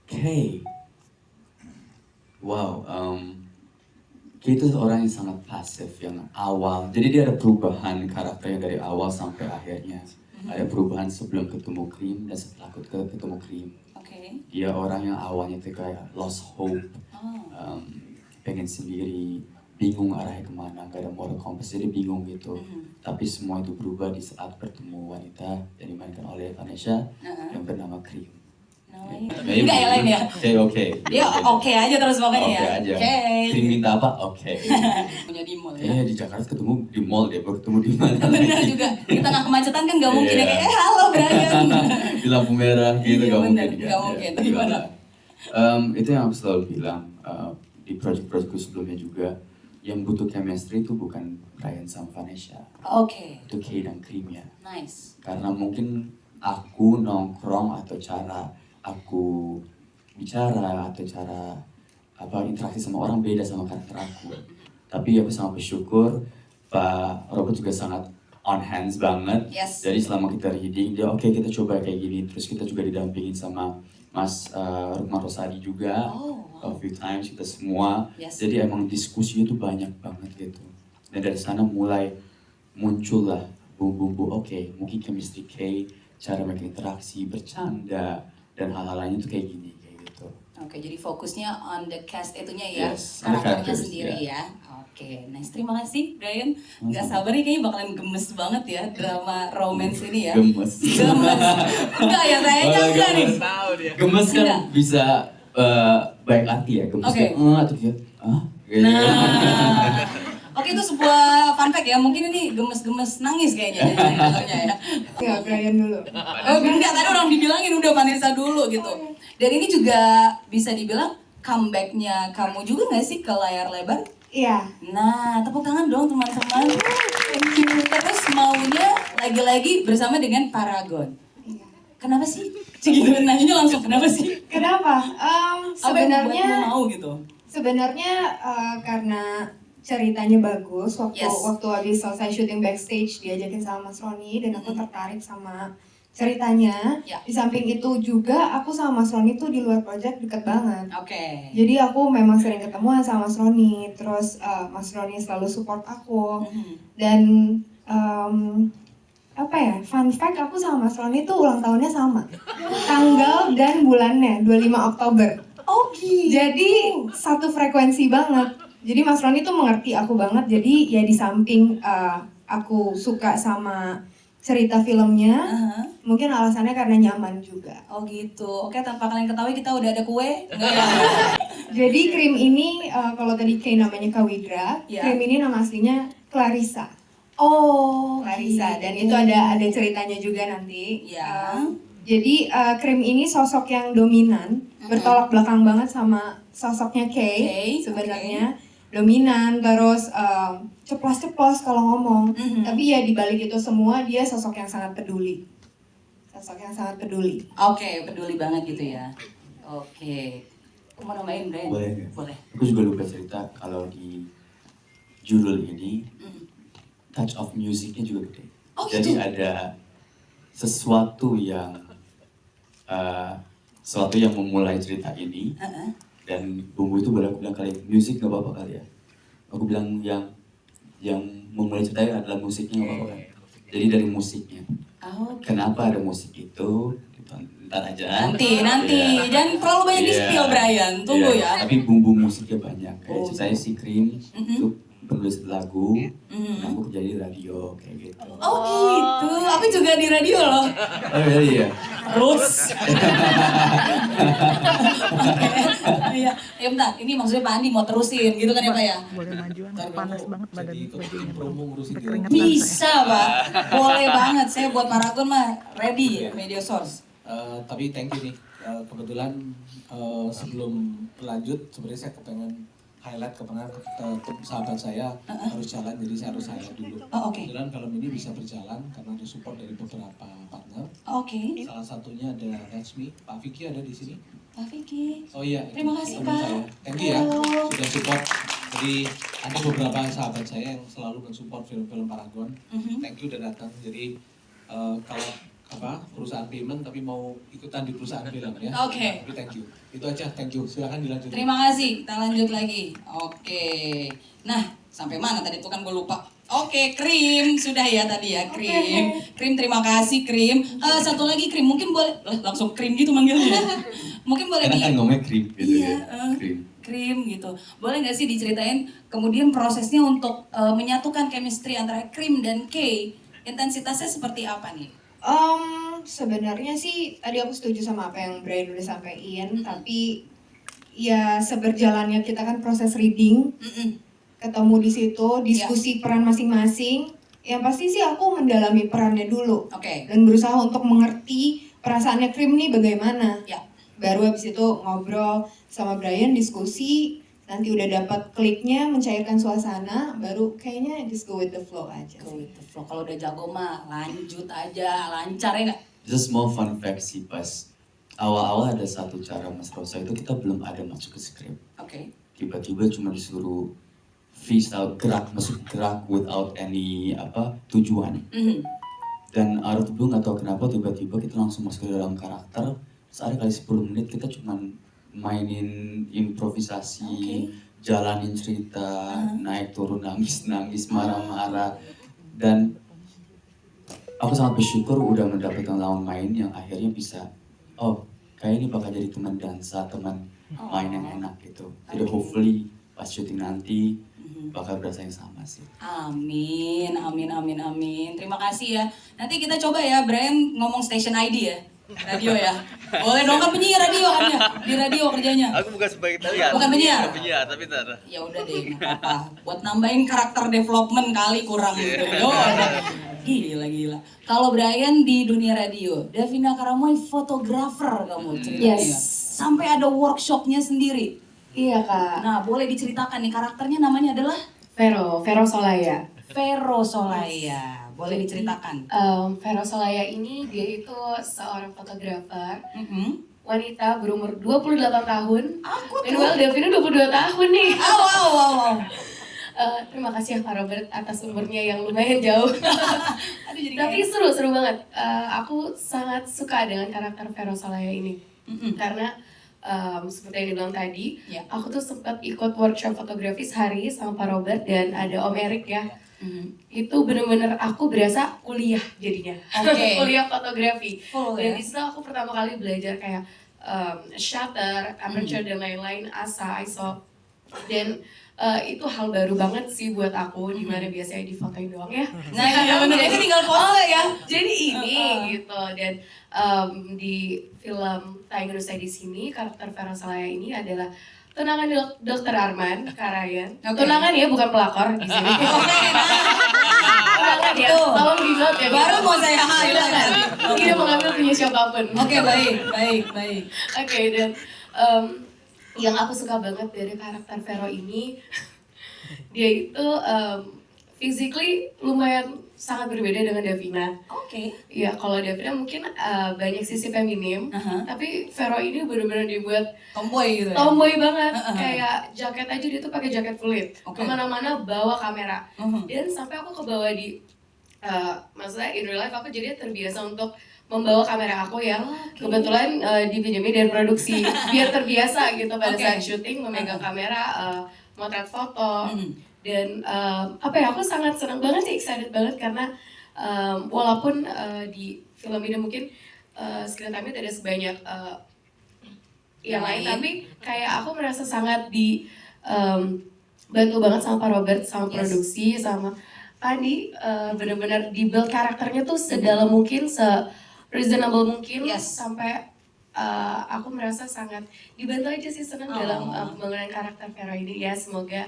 Kay, wow, Kay itu orang yang sangat pasif, yang awal. Jadi dia ada perubahan karakternya dari awal sampai akhirnya. Ada perubahan sebelum ketemu Cream dan setelah ketemu Cream. Oke. Dia orang yang awalnya tuh kayak lost hope, Oh. pengen sendiri, bingung arahnya kemana, gak ada moral compass, jadi bingung gitu. Tapi semua itu berubah di saat bertemu wanita yang dimainkan oleh Vanessa yang bernama Cream. Namanya enggak ya lain ya? Oke. Dia oke aja terus pokoknya Oke ya. aja. Oke. Cream minta apa? Oke. Punya di mall ya. Kayaknya di Jakarta ketemu di mall deh, baru ketemu di mana? Benar juga. Di tengah kemacetan kan nggak mungkin ya Iya. kayak halo Brian. Di lampu merah gitu Iya, nggak bener, mungkin. nggak mungkin. Gimana? Itu yang aku selalu bilang di project-projectku sebelumnya juga, yang butuh chemistry itu bukan Brian sama Vanessa, Oke. itu Kay dan Cream ya. Nice. Karena mungkin aku nongkrong atau cara aku bicara atau cara interaksi sama orang beda sama karakter aku. Tapi aku sangat bersyukur Pak Robert juga sangat on hands banget. Yes. Jadi selama kita reading dia oke, kita coba kayak gini. Terus kita juga didampingin sama Mas Rukman Rosadi juga. A few times kita semua. Yes. Jadi emang diskusinya tuh banyak banget gitu. Dan dari sana mulai muncul lah bumbu-bumbu oke, mungkin chemistry Kay, cara mereka interaksi, bercanda dan hal-hal lainnya tuh kayak gini kayak gitu. Oke, jadi fokusnya on the cast itunya ya, Yes, on the karakternya characters, sendiri yeah. ya. Oke, nice. Terima kasih Brian. Nggak sabar nih kayaknya bakalan gemes banget ya drama romance ini ya. Gemes. Gemes. Enggak ya, kayaknya enggak nih. Gemes kan Enggak. bisa baik arti ya, gemes Oke. kayak atau kayak kayak Nah, oke itu sebuah fun fact ya. Mungkin ini gemes-gemes nangis kayaknya ya. Ya, Brian dulu. Oh enggak, tadi orang dibilangin udah Vanessa dulu gitu. Dan ini juga bisa dibilang comebacknya kamu juga nggak sih ke layar lebar? Iya. Nah, tepuk tangan dong teman-teman. Terus maunya lagi-lagi bersama dengan Paragon. Iya. Kenapa sih? Gitu nanyanya langsung kenapa sih? Kenapa? Apa yang Sebenarnya membuatmu mau gitu? karena ceritanya bagus. Waktu Yes. habis selesai syuting backstage diajakin sama Mas Roni dan aku tertarik sama ceritanya. Ya. Di samping itu juga aku sama Mas Roni tuh di luar project deket banget. Oke. Jadi aku memang sering ketemuan sama Mas Roni. Terus Mas Roni selalu support aku. Dan fun fact aku sama Mas Roni tuh ulang tahunnya sama. Tanggal dan bulannya 25 Oktober. Oh gitu. Jadi satu frekuensi banget. Jadi Mas Roni tuh mengerti aku banget. Jadi ya di samping aku suka sama cerita filmnya, mungkin alasannya karena nyaman juga. Oh gitu. Oke, tanpa kalian ketahui kita udah ada kue. Enggak ya? Jadi Cream ini kalau tadi Kay namanya Kawidra, Ya. Cream ini nama aslinya Clarissa. Oh, Clarissa, gitu. dan itu ada ceritanya juga nanti. Ya. Jadi Cream ini sosok yang dominan, bertolak belakang banget sama sosoknya Kay, Kay sebenarnya. Dominan, terus ceplos-ceplos kalau ngomong. Tapi ya dibalik itu semua dia sosok yang sangat peduli. Sosok yang sangat peduli. Oke, peduli banget gitu ya. Oke. Aku mau namain Brian? Boleh nggak? Boleh. Aku juga lupa cerita kalau di judul ini touch of musicnya juga gede. Oh, Jadi gitu? ada sesuatu yang memulai cerita ini. Dan bumbu itu baru aku bilang kali musik nggak apa-apa kali ya. Aku bilang yang memulai ceritanya adalah musiknya nggak apa-apa kan. Jadi dari musiknya. Kenapa ada musik itu? Ntar aja. Nanti. Iya. Jangan terlalu banyak di Iya. spill Brian. Tunggu Iya, ya. Tapi bumbu musiknya banyak. Kayak Oh. ceritanya si Cream itu penulis lagu, dan aku kerja di radio kayak gitu. Oh gitu. Aku juga di radio loh. Oh iya. Terus. Iya. Ya bentar, ini maksudnya Pak Andi mau terusin gitu kan ya Pak ya? Boleh majuan, panas banget badan bajunya. promo ngurusin dia. Keringetan Bisa Pak. Boleh banget. Saya buat Paragon mah ready media source. Tapi thank you nih. Kebetulan sebelum lanjut sebenarnya saya kepengen highlight sahabat saya harus jalan, jadi saya harus highlight dulu. Oh, oke. Kebetulan film ini bisa berjalan karena ada support dari beberapa partner. Oke. Salah satunya ada Rachmi, Pak Vicky ada di sini. Pak Vicky. Oh iya, Terima kasih, teman Pak. saya. Thank you ya, Halo. sudah support. Jadi ada beberapa sahabat saya yang selalu mensupport film-film Paragon. Thank you udah datang. Jadi kalau perusahaan payment tapi mau ikutan di perusahaan film ya. Oke. Tapi thank you. Itu aja, thank you. Silakan dilanjut. Terima kasih, kita lanjut lagi. Oke. Nah, sampai mana tadi tuh kan gue lupa. Oke, Krim sudah ya tadi ya, Krim. Krim, terima kasih Krim. Satu lagi Krim, mungkin boleh langsung Krim gitu manggilnya. Mungkin boleh Karena kan ngomongnya krim gitu Iya, ya. Krim. Krim gitu. Boleh nggak sih diceritain kemudian prosesnya untuk menyatukan chemistry antara Krim dan K? Intensitasnya seperti apa nih? Sebenarnya sih tadi aku setuju sama apa yang Brian udah sampaikan, tapi ya seberjalannya kita kan proses reading, ketemu di situ, diskusi peran masing-masing. Yang pasti sih aku mendalami perannya dulu. Oke. Dan berusaha untuk mengerti perasaannya Krim nih bagaimana. Ya. Baru habis itu ngobrol sama Brian, diskusi, nanti udah dapat kliknya, mencairkan suasana, baru kayaknya just go with the flow aja. Go with the flow. Kalau udah jago mah lanjut aja, lancar ya nggak? Just small fun fact sih, pas awal-awal ada satu cara Mas Rosa itu kita belum ada masuk ke skrip. Oke. Tiba-tiba cuma disuruh freestyle gerak, masuk gerak without any tujuan. Dan out of the blue nggak tahu kenapa tiba-tiba kita langsung masuk ke dalam karakter. Sehari kali 10 menit kita cuma mainin improvisasi, jalanin cerita, naik turun, nangis, marah-marah. Dan aku sangat bersyukur udah mendapatkan lawan main yang akhirnya bisa, kayak ini bakal jadi teman dansa, teman main yang enak gitu. Jadi hopefully pas syuting nanti bakal berasa yang sama sih. Amin, amin, amin, amin. Terima kasih ya. Nanti kita coba ya, Brian ngomong station ID ya. Radio ya. Boleh dong, kan penyiar radio kan ya. Di radio kerjanya. Aku bukan sebagai tarian. Bukan penyiar. Penyiar, tapi ntar. Ya udah deh, nggak apa-apa. Buat nambahin karakter development kali kurang gitu. Yo, gila. Kalau Brian di dunia radio, Davina Karamoy fotografer kamu ceritanya. Yes. Sampai ada workshopnya sendiri. Iya kak. Nah, boleh diceritakan nih karakternya namanya adalah Vero Solaya. Vero Solaya. Boleh diceritakan. Vero Solaya ini dia itu seorang fotografer Mm-mm. wanita berumur 28 tahun. Aku Dan Davina 22 tahun nih. Wow. Terima kasih ya Pak Robert atas umurnya yang lumayan jauh. Aduh, jadi Tapi seru banget. Aku sangat suka dengan karakter Vero Solaya ini. Karena seperti yang dibilang tadi, Ya. aku tuh sempat ikut workshop fotografi sehari sama Pak Robert dan ada Om Erik ya. Itu bener-bener aku berasa kuliah jadinya. Oke. Kuliah fotografi. Full, Dan ya? di situ aku pertama kali belajar kayak shutter, aperture dan lain-lain, ASA, ISO. Dan itu hal baru banget sih buat aku, dimana biasanya difotoin doang ya. Nah, iya bener, itu tinggal pose ya. Jadi ini gitu. Dan di film Tayang Indonesia di sini, karakter Vero Solaya ini adalah tunangan Dr. Arman Karayan. Tunangan ya, bukan pelakor di sini. Tunangan ya, tolong di note ya. Baru mau saya highlight. Tidak mengambil punya siapapun. Oke, baik. Oke, dan yang aku suka banget dari karakter Vero ini, dia itu physically lumayan sangat berbeda dengan Davina. Oke. Ya, kalau Davina mungkin banyak sisi feminim, tapi Vero ini benar-benar dibuat Tomboy gitu ya. tomboy banget. Kayak jaket aja dia tuh pakai jaket kulit. Oke. Kemana-mana bawa kamera. Dan sampai aku kebawa di, maksudnya in real life aku jadi terbiasa untuk membawa kamera aku yang kebetulan dipinjemin dari produksi biar terbiasa gitu pada saat syuting memegang kamera, motret foto. Dan aku sangat senang banget sih, excited banget karena walaupun di film ini mungkin screen time-nya tidak sebanyak yang lain, tapi kayak aku merasa sangat bantu banget sama Pak Robert, sama produksi, sama Pandi, benar-benar di-build karakternya tuh sedalam mungkin, se-reasonable mungkin, sampai aku merasa sangat dibantu aja sih, senang dalam pembangunan karakter Vero ini. Ya, semoga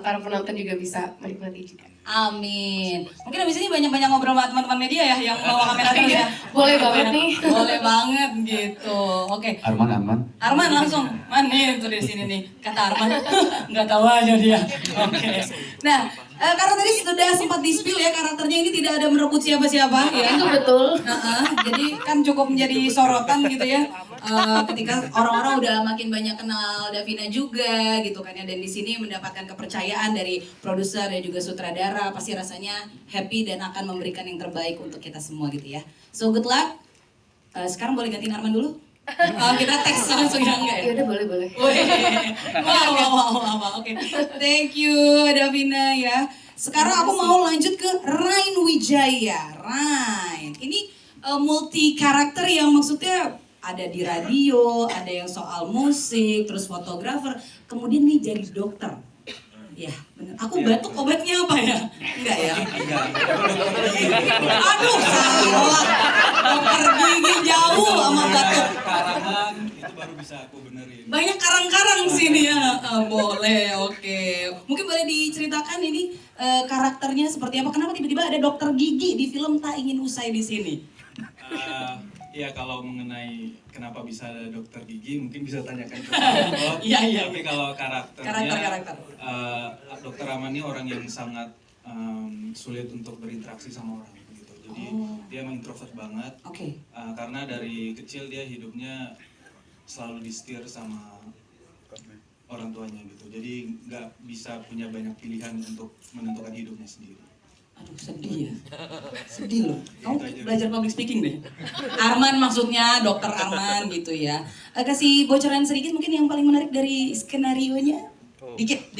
para penonton juga bisa menikmati juga. Amin. Mungkin abis ini banyak-banyak ngobrol sama teman-teman media ya yang bawa kamera terus ya. Boleh banget nih. Boleh banget gitu. Oke. Arman langsung. Mana itu di sini nih? Kata Arman. Nggak tahu aja dia. Oke. Nah, karena tadi sudah sempat di-spill ya karakternya ini tidak ada merebut siapa-siapa ya. Itu betul. Jadi kan cukup menjadi sorotan gitu ya. Ketika orang-orang udah makin banyak kenal Davina juga gitu kan ya, dan di sini mendapatkan kepercayaan dari produser dan juga sutradara, pasti rasanya happy dan akan memberikan yang terbaik untuk kita semua gitu ya. So good luck. Sekarang boleh gantiin Arman dulu? Kita teks langsung ya enggak ya? Ya udah boleh. Wow. Oke. Thank you Davina ya. Sekarang aku mau lanjut ke Rain Wijaya. Rain, ini multi karakter yang maksudnya ada di radio, ada yang soal musik, terus fotografer, kemudian nih jadi dokter. Ya, bener. Aku batuk obatnya apa ya? Enggak ya? Aduh, salah. Dokter gigi jauh sama batuk. Karangan itu baru bisa aku benerin. Banyak karang-karang sini ya. Boleh, oke. Mungkin boleh diceritakan ini karakternya seperti apa? Kenapa tiba-tiba ada dokter gigi di film Tak Ingin Usai di sini? Ya kalau mengenai kenapa bisa ada dokter gigi mungkin bisa tanyakan ke Pak. Iya. Tapi kalau karakternya, Karakter. Dokter Rahman ini orang yang sangat sulit untuk berinteraksi sama orang gitu. Jadi dia emang introvert banget. Oke. Karena dari kecil dia hidupnya selalu disetir sama orang tuanya gitu. Jadi nggak bisa punya banyak pilihan untuk menentukan hidupnya sendiri. Aduh, sedih ya. Sedih loh. Kamu belajar public speaking deh. Arman maksudnya, dokter Arman gitu ya. Kasih bocoran sedikit mungkin yang paling menarik dari skenario-nya. Dikit.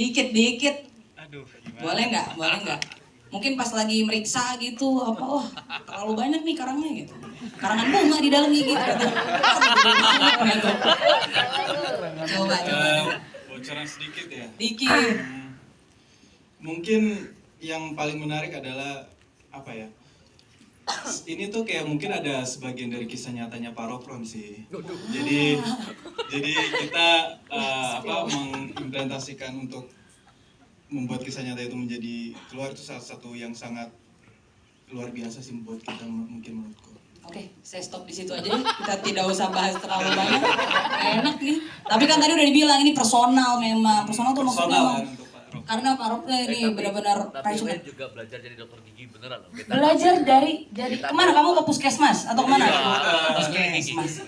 Aduh, gimana? Boleh nggak? Mungkin pas lagi meriksa gitu, wah terlalu banyak nih karangnya gitu. Karangan bunga di dalam gigi gitu. Coba. Bocoran sedikit ya. Dikit. Mungkin yang paling menarik adalah apa ya? Ini tuh kayak mungkin ada sebagian dari kisah nyatanya Pak Rokron sih. Jadi kita mengimplementasikan untuk membuat kisah nyata itu menjadi keluar itu salah satu yang sangat luar biasa sih buat kita mungkin menurutku. Oke, saya stop di situ aja deh. Kita tidak usah bahas terlalu banyak. Enak nih. Tapi kan tadi udah dibilang ini personal memang. Personal tuh maksudnya Personal kan untuk Pak Rokron. karena Pak Rokron ini benar-benar Tapi passionate. Wen juga belajar jadi dokter gigi beneran loh. Belajar dari kemana? Kamu ke puskesmas atau kemana? Puskesmas.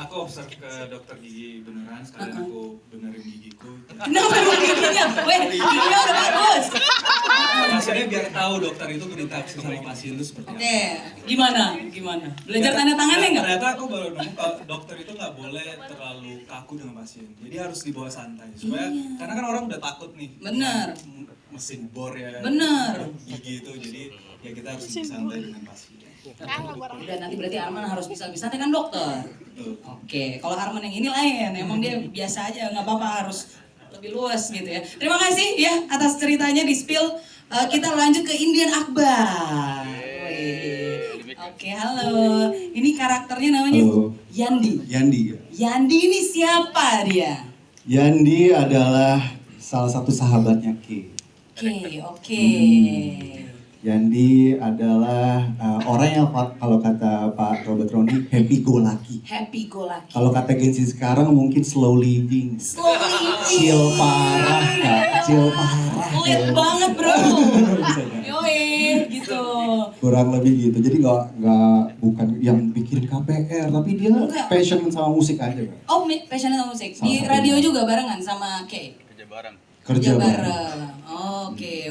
Aku observe ke dokter gigi beneran, sekalian aku benerin gigiku. Kenapa emang giginya? Weh, giginya udah bagus. Maksudnya biar tahu dokter itu berinteraksi sama pasien itu seperti Oke, apa. gimana? Belajar tanda tangannya nggak? Ternyata aku baru nemu kalau dokter itu nggak boleh terlalu kaku dengan pasien. Jadi harus dibawa santai supaya karena kan orang udah takut nih. Bener. Mesin bor ya. Bener. Gigi itu jadi ya kita harus lebih santai dengan pasien. Udah nanti berarti Arman harus bisa kan dokter. Betul. Oke, kalau Arman yang ini lain, emang dia biasa aja, nggak apa-apa harus lebih luas gitu ya. Terima kasih ya atas ceritanya di spill. Kita lanjut ke Indian Akbar. Oke, halo. Ini karakternya namanya Halo. Yandi. Yandi. Yandi ini siapa dia? Yandi adalah salah satu sahabatnya Ki. Oke. Yandi adalah orang yang kalau kata Pak Robert Roni happy go lucky. Happy go lucky. Kalau kata Gen Z sekarang mungkin slow living. Slow living. Chill parah, Kak. Chill parah. Pelit banget bro. Bisa, Kak. Yoi, gitu. Kurang lebih gitu. Jadi nggak bukan yang bikin KPR, tapi dia Enggak. passion sama musik aja, Kak. Oh, passionate sama musik. Di Salah satu. radio juga barengan sama Kay. Kerja bareng. Kerja bareng. bareng. Oke.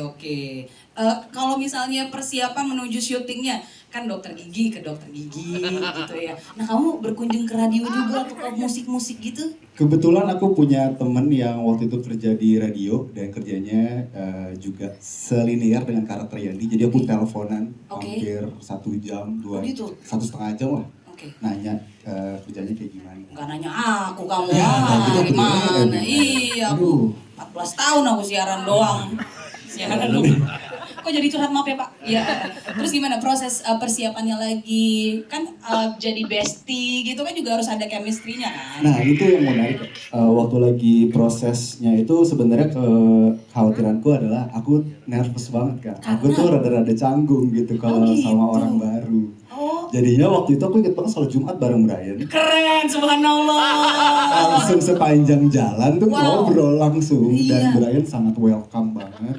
Kalau misalnya persiapan menuju syutingnya, kan dokter gigi ke dokter gigi gitu ya. Nah kamu berkunjung ke radio juga atau ke musik-musik gitu? Kebetulan aku punya temen yang waktu itu kerja di radio dan kerjanya juga selinier dengan karakter Yandi. Jadi aku teleponan hampir 1 jam, Oh, gitu? 1,5 jam lah. Oke. Nanya kerjanya kayak gimana. Enggak nanya aku kamu Ya, tapi kan gimana? betul. Iya, Aduh. aku 14 tahun aku siaran doang. Siaran doang. Kok jadi curhat, maaf ya Pak? Iya. Terus gimana proses persiapannya lagi? Kan jadi bestie gitu kan juga harus ada chemistry-nya kan? Nah itu yang menarik. Waktu lagi prosesnya itu sebenarnya kekhawatiranku adalah aku nervous banget kan. Aku Karena? tuh rada-rada canggung gitu kalau Oh, gitu. sama orang baru. Oh, Jadinya waktu itu aku inget banget sholat Jumat bareng Brian. keren, subhanallah. Langsung sepanjang jalan tuh Wow. ngobrol langsung. Iya. Dan Brian sangat welcome banget.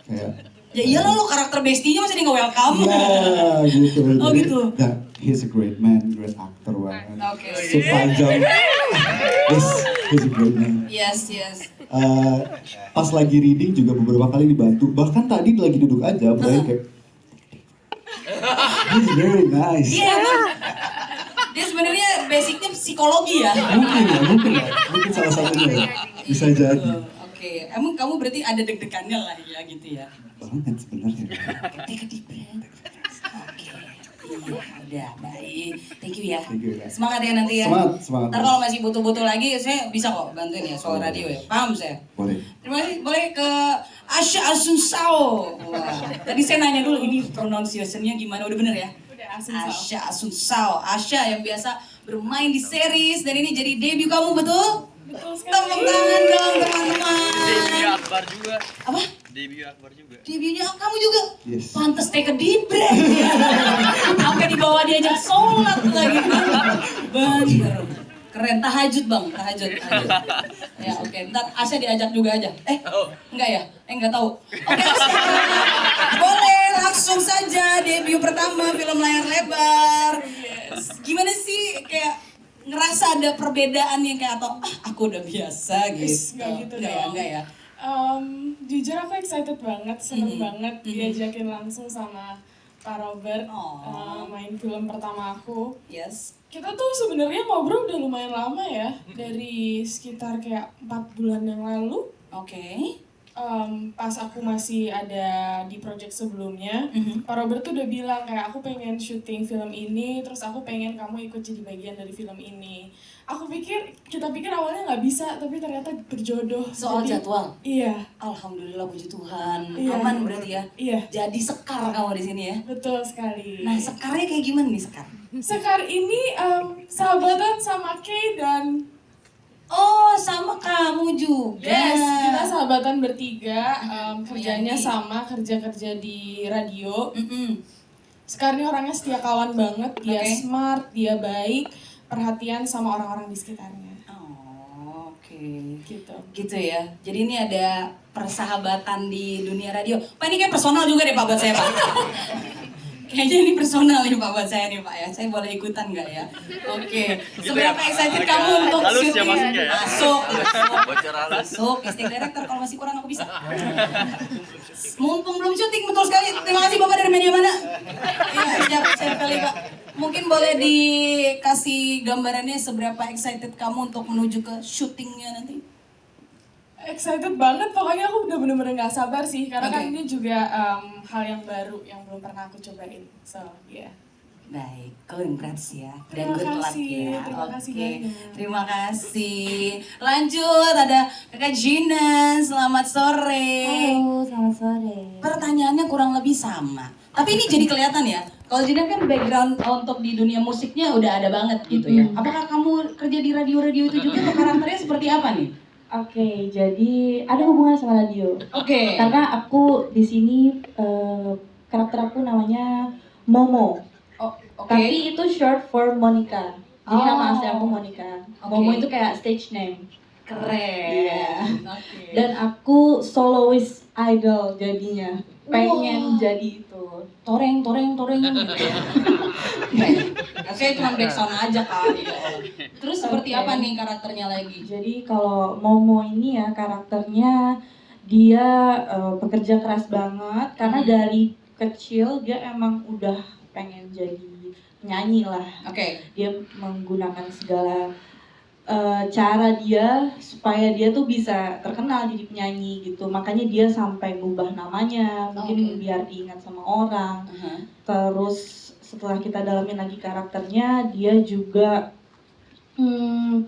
Kayak Ya iyalah lo karakter bestie-nya masih dia nggak welcome. ya gitu. Oh, Jadi, gitu. ya, he's a great man, great actor banget. Oke. Sepanjang, yes, he's a great man. Yes. Pas lagi reading juga beberapa kali dibantu. Bahkan tadi lagi duduk aja, Brian kayak He's very nice. Dia sebenarnya basicnya psikologi ya. Mungkin salah satunya. Bisa jadi. Oke, emang kamu berarti ada deg-degannya lah ya gitu ya. Banget sebenarnya. Take a deep breath. Oke, iya udah baik. Thank you ya. Thank you, ya. Semangat ya nanti ya. Semangat. Ntar kalau masih butuh-butuh lagi saya bisa kok bantuin ya soal radio ya. Paham saya? Boleh. Terima kasih. Boleh ke Asya Asunsao. Wah, tadi saya nanya dulu ini pronunciation-nya gimana? Udah bener ya? Udah, Asunsao. Asya Asunsao. Asya yang biasa bermain di series dan ini jadi debut kamu betul? Betul sekali. Tepuk tangan dong teman-teman. Debut Akbar juga. Apa? Debut Akbar juga. Debutnya kamu juga? Yes. Pantes take a deep breath ya. Sampai dibawa diajak sholat lagi. Bener. Keren, tahajud bang, tahajud. Ya oke, ntar Asya diajak juga aja. Enggak ya? Enggak tahu. Oke Asya, boleh langsung saja debut pertama film layar lebar. Gimana sih kayak ngerasa ada perbedaan yang kayak atau aku udah biasa gitu? Nggak gitu Enggak ya, dong. enggak ya. Jujur aku excited banget, seneng banget diajakin langsung sama Pak Robert main film pertama aku. Yes. Kita tuh sebenarnya ngobrol udah lumayan lama ya, dari sekitar kayak 4 bulan yang lalu. Oke. Pas aku masih ada di project sebelumnya, Pak Robert tuh udah bilang kayak aku pengen syuting film ini, terus aku pengen kamu ikut jadi bagian dari film ini. Kita pikir awalnya nggak bisa, tapi ternyata berjodoh. Soal jadwal? Iya. Alhamdulillah puji Tuhan. Iya. Aman berarti ya? Iya. Jadi sekar kamu di sini ya? Betul sekali. Nah sekarnya kayak gimana nih sekar? Sekar ini sahabatan sama Kay dan Oh sama kamu juga? Yes, kita sahabatan bertiga, kerjanya Yanti. sama, kerja di radio. Mm-mm. Sekar ini orangnya setia kawan banget, dia Oke. smart, dia baik, perhatian sama orang-orang di sekitarnya. Oh, oke. Gitu. Gitu ya. Jadi ini ada persahabatan di dunia radio. Pak ini kayak personal juga deh Pak buat saya Pak. Kayaknya ini personal nih Pak buat saya nih Pak ya. Saya boleh ikutan nggak ya? Oke. Seberapa excited kamu untuk halus ya syuting? masuknya ya? Masuk. Bocor halus. Masuk. Casting director kalau masih kurang aku bisa. Mumpung belum syuting betul sekali. Terima kasih Bapak dari media mana? Iya, siap kali Pak. Mungkin boleh dikasih gambarannya seberapa excited kamu untuk menuju ke syutingnya nanti? Excited banget, pokoknya aku udah bener-bener gak sabar sih, karena Oke. kan ini juga hal yang baru, yang belum pernah aku cobain. So, yeah. Baik, congrats ya. Dan Terima good luck kasih, ya. terima kasih Oke, banyak. terima kasih. Lanjut, ada Kakak Jinan, selamat sore. Halo, selamat sore. Pertanyaannya kurang lebih sama. Tapi ini jadi kelihatan ya. Kalau Jinan kan background untuk di dunia musiknya udah ada banget gitu ya. Apakah kamu kerja di radio-radio itu juga atau karakternya seperti apa nih? Oke, jadi ada hubungan sama radio. Oke. Karena aku di sini karakter aku namanya Momo. Oh, oke. Tapi itu short for Monica. Jadi Oh. nama asli aku Monica. Oke. Momo itu kayak stage name. Keren. Iya. Oke. Dan aku soloist idol jadinya. Pengen Wow. jadi itu. Toreng gitu ya. Saya cuma backsound aja kali ya. Terus seperti Oke. apa nih karakternya lagi? Jadi kalau Momo ini ya karakternya dia pekerja keras banget karena dari kecil dia emang udah pengen jadi penyanyi lah. Oke. Dia menggunakan segala cara dia supaya dia tuh bisa terkenal jadi penyanyi gitu. Makanya dia sampai ngubah namanya mungkin Oke. biar diingat sama orang. Uh-huh. Terus setelah kita dalamin lagi karakternya, dia juga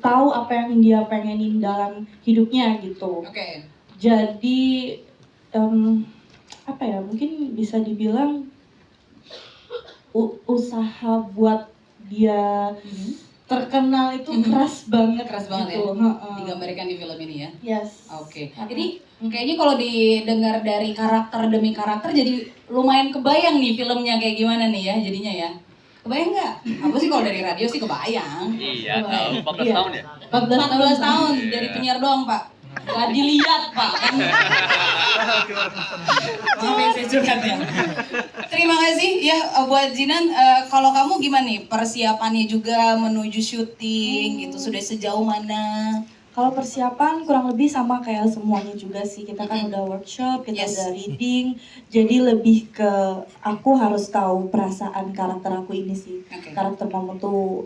tahu apa yang dia pengenin dalam hidupnya gitu. Oke. Jadi apa ya? Mungkin bisa dibilang usaha buat dia terkenal itu keras banget. Keras banget gitu. ya. Digambarkan di film ini ya. Yes. Oke. Ini kayaknya kalau didengar dari karakter demi karakter jadi lumayan kebayang nih filmnya kayak gimana nih ya jadinya ya. Kebayang nggak? Apa sih kalau dari radio sih kebayang. Iya, tahu 14 Iya. tahun ya? 14 tahun Iya. dari penyiar doang Pak. Gak dilihat Pak. Maaf ya saya curhat ya. Terima kasih ya buat Jinan. Kalau kamu gimana nih persiapannya juga menuju syuting gitu sudah sejauh mana? Kalau persiapan kurang lebih sama kayak semuanya juga sih. Kita kan udah workshop, kita udah reading. Jadi lebih ke aku harus tahu perasaan karakter aku ini sih. Karakter Momo tuh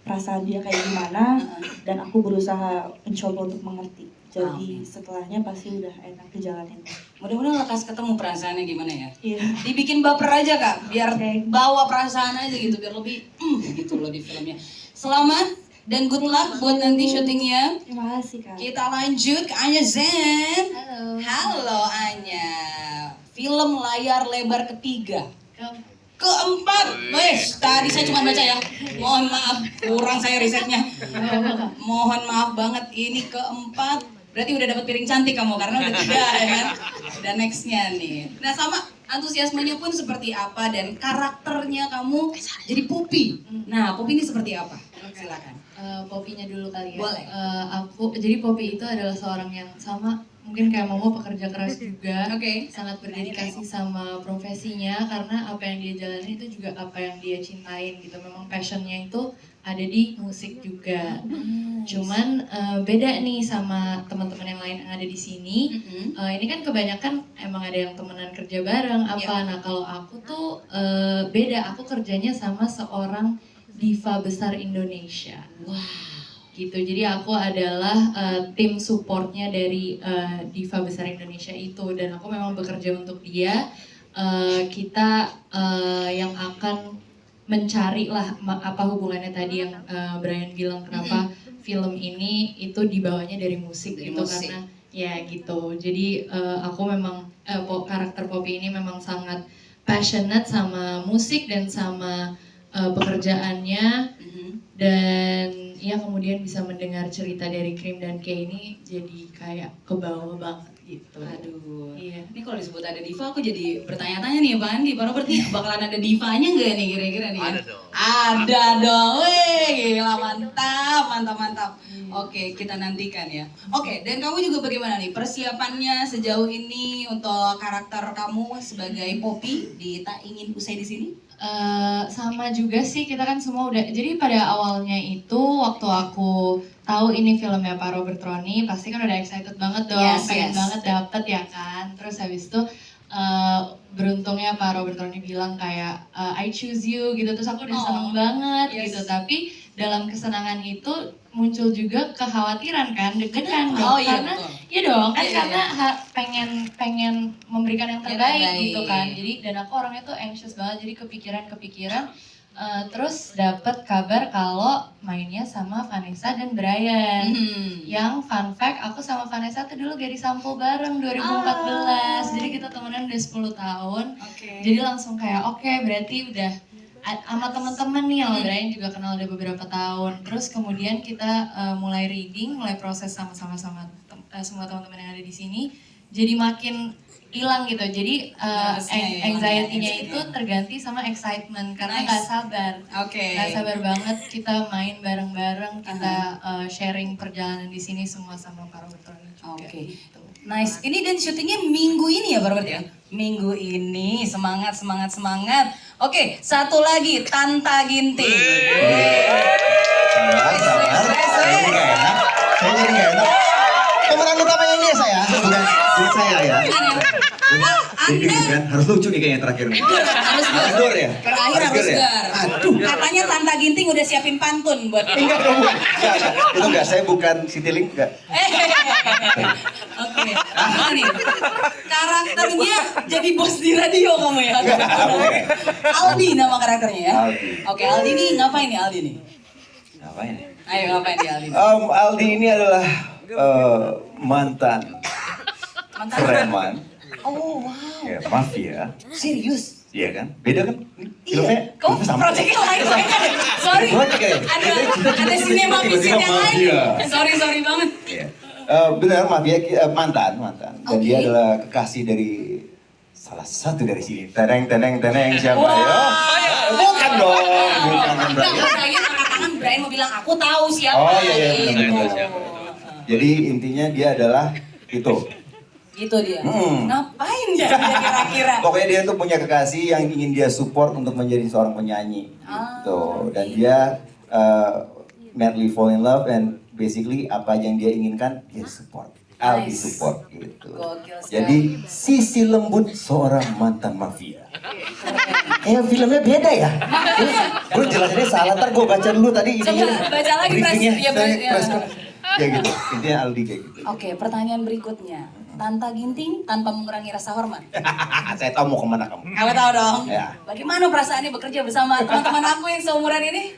perasaan dia kayak gimana, dan aku berusaha mencoba untuk mengerti. Jadi setelahnya pasti udah enak dijalanin. Mudah-mudahan lekas ketemu perasaannya gimana ya. Iya. Dibikin baper aja Kak, biar bawa perasaan aja gitu, biar lebih gitu loh di filmnya. Selamat dan good luck buat nanti syutingnya. Terima kasih Kak. Kita lanjut ke Anya Zen. Halo. Halo Anya. Film layar lebar ketiga. Keempat. Wes, tadi saya cuma baca ya. Mohon maaf, kurang saya risetnya. Mohon maaf banget, ini keempat. Berarti udah dapat piring cantik kamu karena udah 3 ya kan. Dan nextnya nih. Nah sama antusiasmenya pun seperti apa dan karakternya kamu jadi Poppy. Nah Poppy ini seperti apa? Silakan. Poppy-nya dulu kali ya. Boleh. Jadi Poppy itu adalah seorang yang sama mungkin kayak Momo, pekerja keras juga. Sangat berdedikasi sama profesinya karena apa yang dia jalani itu juga apa yang dia cintain gitu. Memang passionnya itu ada di musik juga. Cuman beda nih sama teman-teman yang lain yang ada di sini. Ini kan kebanyakan emang ada yang temenan kerja bareng apa. Nah kalau aku tuh beda. Aku kerjanya sama seorang diva besar Indonesia. Gitu. Jadi aku adalah tim supportnya dari diva besar Indonesia itu, dan aku memang bekerja untuk dia. Kita yang akan mencari lah apa hubungannya tadi yang Brian bilang kenapa film ini itu dibawanya dari musik dari gitu musik. karena ya gitu. Jadi aku memang karakter Poppy ini memang sangat passionate sama musik dan sama pekerjaannya. Dan ya kemudian bisa mendengar cerita dari Cream dan Kay ini jadi kayak ke bawah banget gitu. Aduh. Iya. Ini kalau disebut ada diva aku jadi bertanya-tanya nih Pak Andi, Pak Robert nih bakalan ada divanya nggak nih kira-kira nih? Ada dong. Ada dong. Wih, gila mantap. Oke, kita nantikan ya. Oke, dan kamu juga bagaimana nih persiapannya sejauh ini untuk karakter kamu sebagai Poppy di Tak Ingin Usai di Sini? Sama juga sih, kita kan semua udah, jadi pada awalnya itu waktu aku tahu ini filmnya Pak Robert Roni, pasti kan udah excited banget dong, pengen banget dapet ya kan. Terus habis itu beruntungnya Pak Robert Roni bilang kayak I choose you gitu, terus aku udah seneng banget gitu. Tapi dalam kesenangan itu muncul juga kekhawatiran kan, deg-degan dong, karena ya dong kan karena pengen memberikan yang terbaik gitu kan. Jadi dan aku orangnya tuh anxious banget, jadi kepikiran terus dapat kabar kalau mainnya sama Vanessa dan Brian. Yang fun fact, aku sama Vanessa tuh dulu Gary Sampul bareng 2014. Jadi kita temenan udah 10 tahun. Jadi langsung kayak oke, berarti udah sama teman-teman nih, sama Brian juga kenal udah beberapa tahun. Terus kemudian kita mulai reading, mulai proses sama-sama semua teman-teman yang ada di sini. Jadi makin hilang gitu. Jadi anxiety-nya itu terganti sama excitement karena nggak sabar. Nggak sabar banget kita main bareng-bareng, kita sharing perjalanan di sini semua sama para Robert juga. Gitu. Nice. Ini dan syutingnya minggu ini ya Pak Robert ya? Minggu ini, semangat. Oke, satu lagi, Tanta Ginting. Sabar. Saya jadi nggak enak. Pemeran utamanya ini ya saya, bukan saya ya. Jadi kan harus lucu nih kayaknya terakhir. Harus gur ya. Terakhir harus ya. gar. Aduh. Katanya Tanta Ginting udah siapin pantun buat kita. Enggak dong. Itu enggak, saya bukan Citilink enggak. Oke. Nah nih, karakternya jadi bos di radio kamu ya? Aldi nama karakternya ya? Aldi. Oke, Aldi nih ngapain nih Aldi nih? Ngapain ya? Ayo ngapain nih Aldi? Aldi ini adalah mantan preman. Oh wow. Ya, mafia. Serius? Iya kan? Beda kan? Filmnya Kok projectnya lain kan? Sorry. Ada sinema fisik yang lain. Sorry banget. Iya. Benar, mafia mantan. Dan dia adalah kekasih dari salah satu dari sini. Teneng siapa ya? Bukan dong. Bukan Brian. Brian mau bilang aku tahu siapa. Oh iya benar. Jadi intinya dia adalah itu. Gitu dia. Ngapain dia kira-kira? Pokoknya dia tuh punya kekasih yang ingin dia support untuk menjadi seorang penyanyi. Gitu. Dan dia madly fall in love and basically apa yang dia inginkan dia support. I'll be support gitu. Gokil sekali. Jadi sisi lembut seorang mantan mafia. Filmnya beda ya. Gue jelasinnya salah, ntar gue baca dulu tadi Coba baca lagi briefingnya. press. Ya gitu, intinya Aldi kayak gitu. Oke, pertanyaan berikutnya. Tanta Ginting tanpa mengurangi rasa hormat. Saya tahu mau kemana kamu. Kamu tahu dong. Ya. Bagaimana perasaannya bekerja bersama teman-teman aku yang seumuran ini?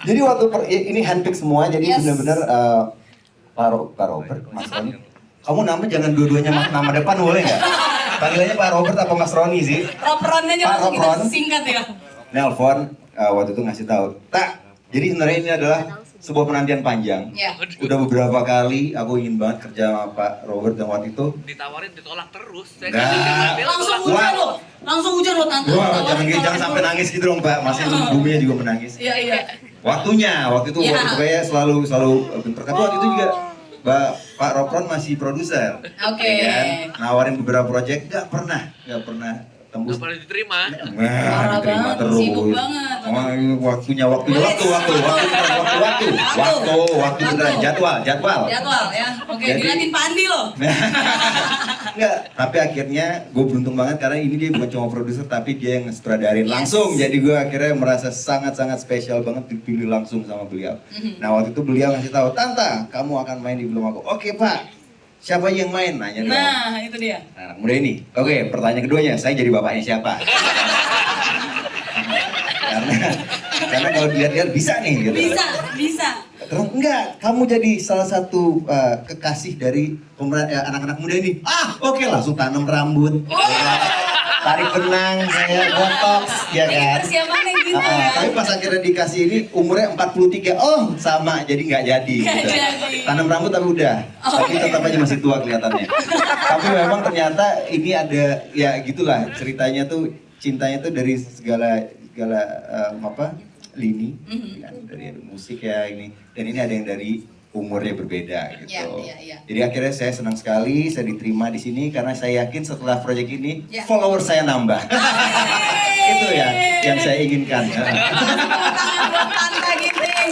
Jadi waktu ini handpick semua, jadi Yes. benar-benar Pak Robert, Mas Roni. Kamu nama jangan dua-duanya nama depan boleh nggak? Panggilannya Pak Robert apa Mas Roni sih? Ropronnya aja Pak langsung kita Ropron. singkat ya. Nelpon waktu itu ngasih tahu. Tak, jadi sebenarnya ini adalah sebuah penantian panjang. Ya. Udah beberapa kali aku ingin banget kerja sama Pak Robert dan waktu itu. Ditawarin ditolak terus. Langsung hujan lo. Langsung hujan lo Tante. Wah, jangan sampai nangis gitu dong Pak. Masih buminya juga menangis. Iya, iya. Waktu itu Ya. waktu kayak selalu bentar. Tapi waktu itu juga Pak Ropron masih produser. Oke. Ya kan? Nawarin beberapa proyek nggak pernah tembus. Gak pernah diterima. Nah, diterima banget, terus. sibuk banget. Oh, ini waktu beneran jadwal. Jadwal ya. Oke, Jadi- dilatin Pak Andi lo. Enggak, tapi akhirnya gue beruntung banget karena ini dia bukan cuma produser tapi dia yang sutradarin langsung. Jadi gue akhirnya merasa sangat-sangat spesial banget dipilih langsung sama beliau. Nah waktu itu beliau ngasih tahu, Tanta, kamu akan main di film aku. Oke Pak, siapa yang main? Nanya dong. Nah, itu dia. Nah, anak muda ini. Oke, pertanyaan keduanya, saya jadi bapaknya siapa? karena kalau dilihat-lihat bisa nih gitu. Bisa. Terus enggak, kamu jadi salah satu kekasih dari anak-anak muda ini. Oke, langsung tanam rambut. Tarik benang, saya botox, ya kan? Persiapannya gitu ya. Tapi pas akhirnya dikasih ini umurnya 43, sama, jadi nggak jadi. Nggak Gitu. jadi. Tanam rambut tapi udah, tapi tetap aja masih tua kelihatannya. Tapi memang ternyata ini ada, ya gitulah ceritanya tuh, cintanya tuh dari segala lini, kan? Dari ada musik ya ini, dan ini ada yang dari umurnya berbeda gitu. Iya. Jadi akhirnya saya senang sekali saya diterima di sini karena saya yakin setelah proyek ini Ya. follower saya nambah. Itu ya yang saya inginkan. Tangan buat Tanta Ginting.